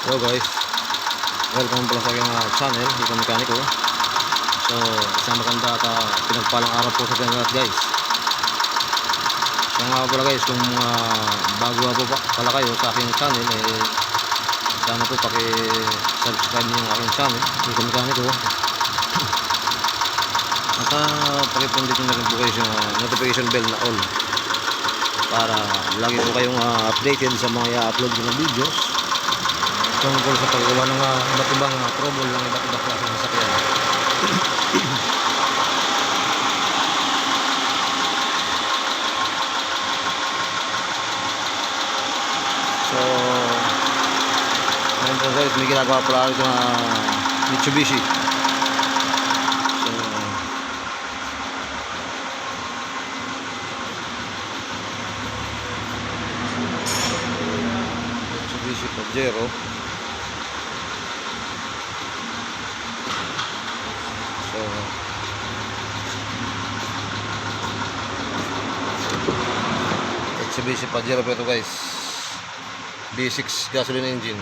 Hello guys, welcome pala sa aking channel, Iko Mekaniko. So, isang maganda at pinagpalang araw po sa ating lahat guys. So nga pala guys, kung bago po pala kayo sa aking channel, sana po paki-subscribe niyo yung aking channel, Iko Mekaniko. At pakipindit nyo na rin po guys yung notification bell na all para lagi po kayong updated sa mga i-upload ko ng videos tungkol sa paggawa ng iba't ibang trouble ng iba't ibang klaseng sasakyan. So ngayon po guys, may ginagawa pala ito na Mitsubishi. Mitsubishi Pajero. So Mitsubishi Pajero pero guys, V6 gasoline engine.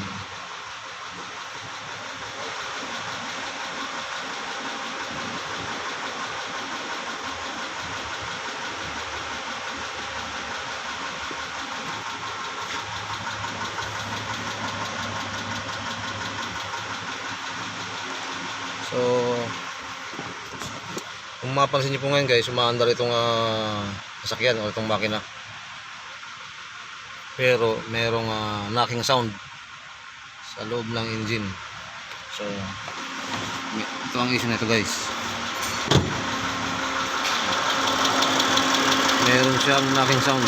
So kung mapansin niyo po ngayon guys, umaandar itong sasakyan o itong makina, pero merong knocking sound sa loob ng engine. So ito ang issue nito guys, meron siyang knocking sound.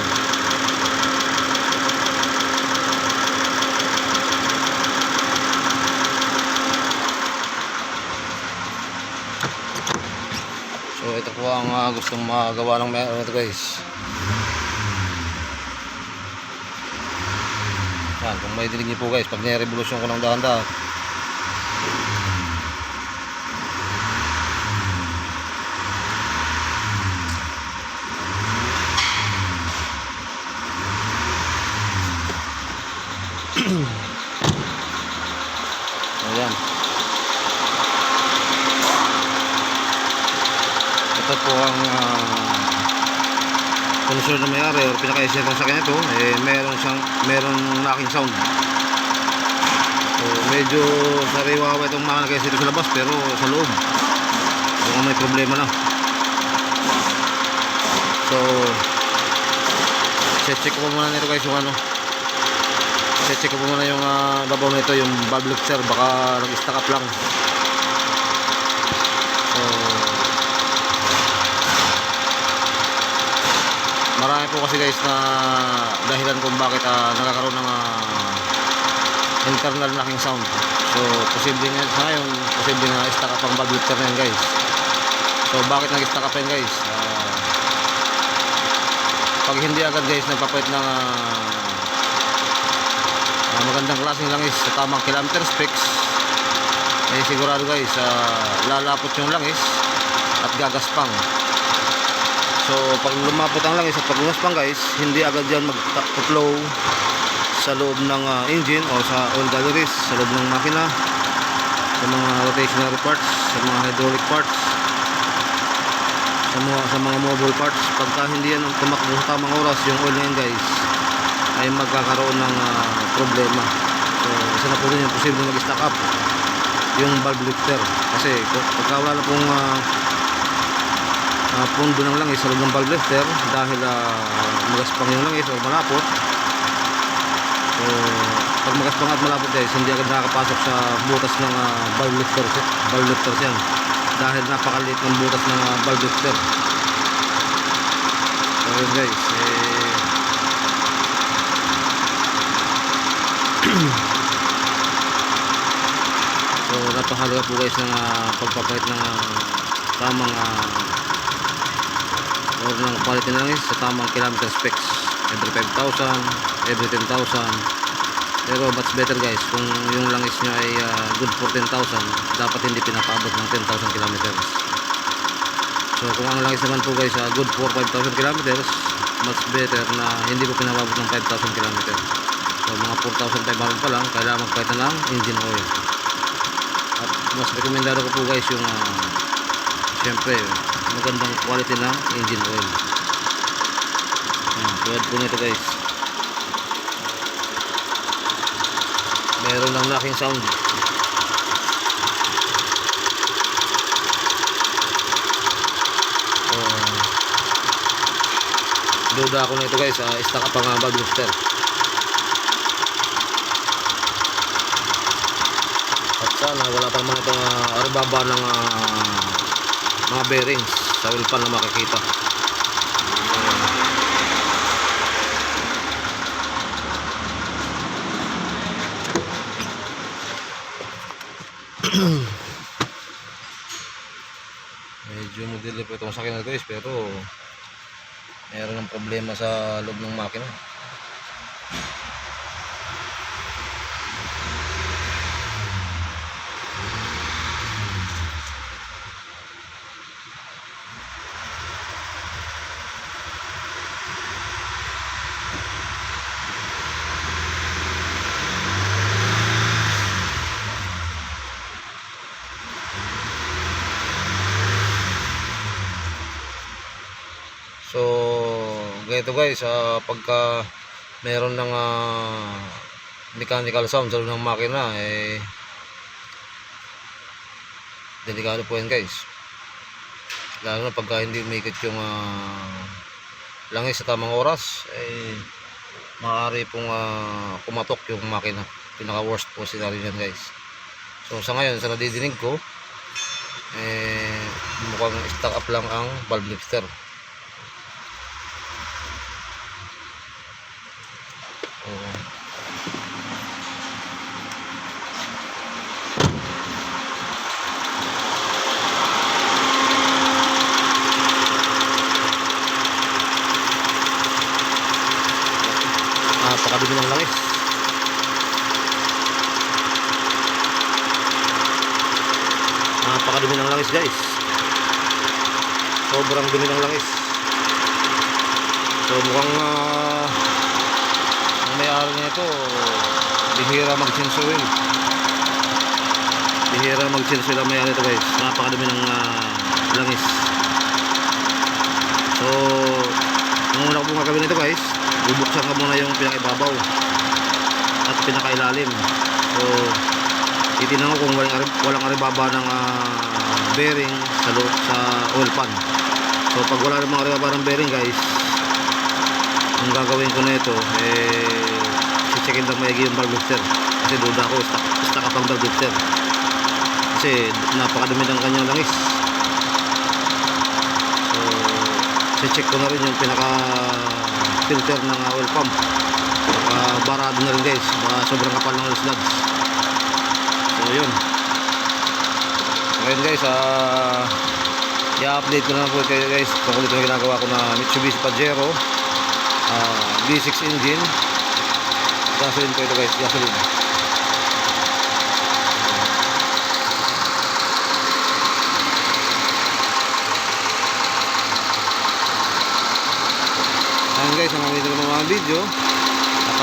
So ito po ang gustong magawa ng meron ito guys. Yan, kung may dinig niyo po guys, pag nire-revolusyon ko ng dahan-dahan, ayan. Ito po ang concern na may-ari o pinaka-isip ng sakyan ito, meron knocking sound. So medyo sariwa itong mga nag-isip sa labas, pero sa loob mukhang may problema na. So check ko muna nito guys yung check ko muna yung babaw nito, yung valve lifter, baka nag-stack up lang. So marami po kasi guys na dahilan kung bakit nagkakaroon ng internal knocking sound. So posible nga sa ngayon, posible na stack up ang valve lifter na yan guys. So bakit nag-stack up yan guys? Pag hindi agad guys nagpapalit ng magandang klaseng langis sa tamang kilometer specs, sigurado guys lalapot yung langis at gagaspang. So pag lumapot ang langis at pag lumaspang guys, hindi agad yan mag-flow sa loob ng engine o sa oil galleries, sa loob ng makina, sa mga rotationary parts, sa mga hydraulic parts, sa mga mobile parts. Pagka hindi yan tumakbo sa tamang oras yung oil na yan guys, ay magkakaroon ng problema. So isa na po rin yung posible mag-stack up yung valve lifter, kasi pagka wala na pong pundo ng langis sa loob ng valve lifter dahil magaspang yung langis o malapot. So pag magaspang at malapot guys, hindi agad nakakapasok sa butas ng valve lifter yan, dahil napakaliit ng butas ng valve lifter. So yun guys, so napakahalaga po guys ng pagpapalit ng tamang or ng quality ng langis sa tamang kilometer specs, every 5,000, every 10,000. Pero much better guys kung yung langis nyo ay good for 10,000, dapat hindi pinapaabot ng 10,000 kilometers. So kung ang langis naman po guys good for 5,000 kilometers, much better na hindi po pinapabot ng 5,000 kilometers. So mga 4,500 pa lang, kailangan magpalit na ng engine oil. At mas rekomendado ko po guys yung syempre magandang quality ng engine oil. Ayan, tulad po nito guys, meron lang knocking sound. Duda ako nito guys, stock up ang valve lifter. At sana wala pa naman itong aribaba ng mga bearings sa wheel pan na makikita. Medyo model po itong sakyan na guys, pero meron ng problema sa loob ng makina. So ganito guys, pagka meron ng mechanical sound sa loob ng makina, delikado po yan guys, lalo na pagka hindi umikot yung langis sa tamang oras, maaari pong kumatok yung makina. Pinaka worst po scenario yan guys. So sa ngayon, sa nadidinig ko, mukhang stock up lang ang valve lifter. Napakadumi ng langis. Napakadumi ng langis guys. Sobrang dumi ng langis. So mukhang ang may-ari nito bihira mag-change oil. Bihira mag-change oil ang may-ari nito guys. Napakadumi ng langis. So ang una ko pong gagawin nito guys, bubuksan ka muna yung pinakaibabaw at pinakailalim. So titignan ko kung walang aribaba ng bearing sa oil pan. So pag wala ng mga aribaba ng bearing guys, ang gagawin ko na ito, checkin lang maigi yung valve lifter. Kasi duda ko, stock up ang valve lifter. Kasi napakadumi ng kanyang langis. So check ko na rin yung pinaka filter ng oil pump. Barado na rin guys, sobrang kapal ng oil slugs. So yun. Ngayon guys, i-update ko na lang po kayo guys tungkol ito na ginagawa ko na Mitsubishi Pajero V6 engine. Gasoline po ito guys, gasoline. Ayan guys, ang mga ng mga video at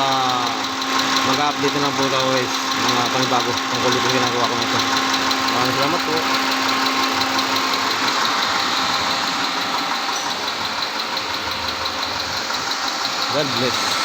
mag-update na lang po ito guys ng mga panibago tungkol ito ginagawa ko na ito. Maraming salamat po. God bless.